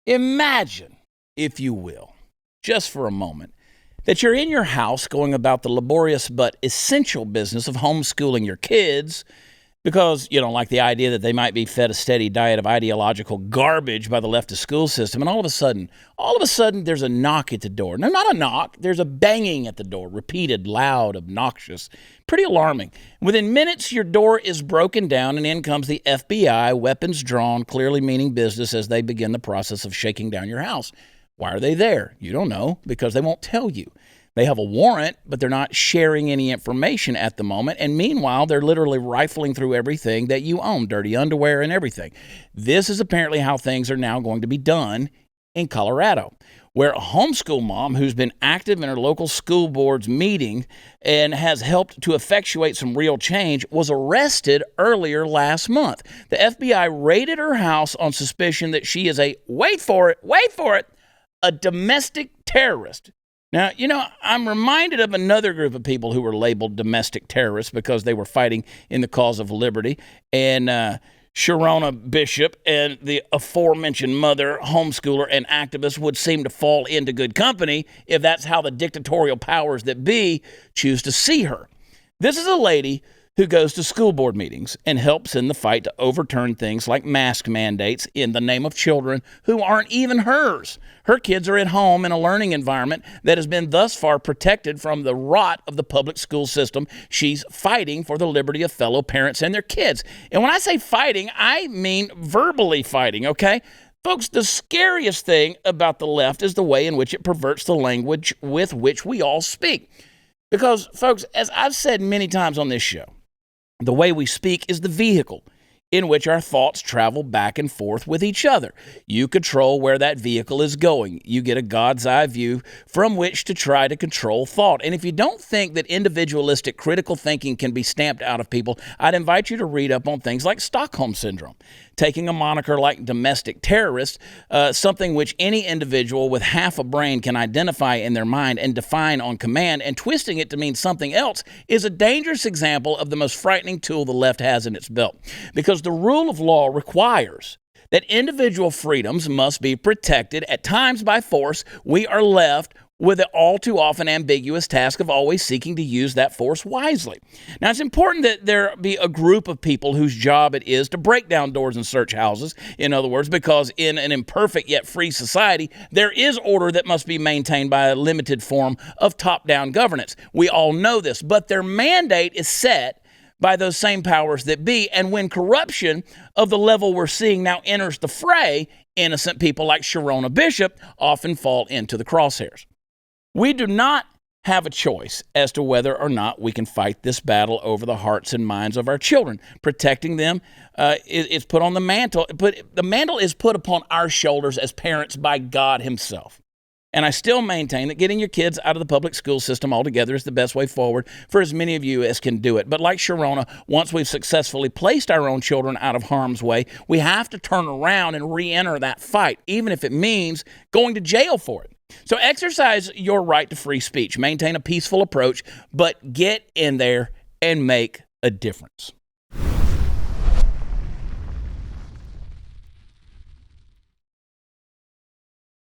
Imagine, if you will, just for a moment, that you're in your house going about the laborious but essential business of homeschooling your kids because you don't like the idea that they might be fed a steady diet of ideological garbage by the leftist school system. And all of a sudden, there's a knock at the door. No, not a knock. There's a banging at the door, repeated, loud, obnoxious, pretty alarming. Within minutes, your door is broken down and in comes the FBI, weapons drawn, clearly meaning business as they begin the process of shaking down your house. Why are they there? You don't know, because they won't tell you. They have a warrant, but they're not sharing any information at the moment. And meanwhile, they're literally rifling through everything that you own, dirty underwear and everything. This is apparently how things are now going to be done in Colorado, where a homeschool mom who's been active in her local school board's meeting and has helped to effectuate some real change was arrested earlier last month. The FBI raided her house on suspicion that she is a, wait for it, a domestic terrorist. Now, I'm reminded of another group of people who were labeled domestic terrorists because they were fighting in the cause of liberty. And Sharona Bishop and the aforementioned mother, homeschooler, and activist would seem to fall into good company if that's how the dictatorial powers that be choose to see her. This is a lady who goes to school board meetings and helps in the fight to overturn things like mask mandates in the name of children who aren't even hers. Her kids are at home in a learning environment that has been thus far protected from the rot of the public school system. She's fighting for the liberty of fellow parents and their kids. And when I say fighting, I mean verbally fighting, okay? Folks, the scariest thing about the left is the way in which it perverts the language with which we all speak. Because, folks, as I've said many times on this show, the way we speak is the vehicle in which our thoughts travel back and forth with each other. You control where that vehicle is going. You get a God's eye view from which to try to control thought. And if you don't think that individualistic critical thinking can be stamped out of people, I'd invite you to read up on things like Stockholm Syndrome. Taking a moniker like domestic terrorist, something which any individual with half a brain can identify in their mind and define on command, and twisting it to mean something else is a dangerous example of the most frightening tool the left has in its belt. Because the rule of law requires that individual freedoms must be protected, at times by force. We are left with the all too often ambiguous task of always seeking to use that force wisely. Now, it's important that there be a group of people whose job it is to break down doors and search houses, in other words, because in an imperfect yet free society, there is order that must be maintained by a limited form of top-down governance. We all know this, but their mandate is set by those same powers that be, and when corruption of the level we're seeing now enters the fray, innocent people like Sharona Bishop often fall into the crosshairs. We do not have a choice as to whether or not we can fight this battle over the hearts and minds of our children. Protecting them is put on the mantle, but the mantle is put upon our shoulders as parents by God himself. And I still maintain that getting your kids out of the public school system altogether is the best way forward for as many of you as can do it. But like Sharona, once we've successfully placed our own children out of harm's way, we have to turn around and re-enter that fight, even if it means going to jail for it. So exercise your right to free speech, maintain a peaceful approach, but get in there and make a difference.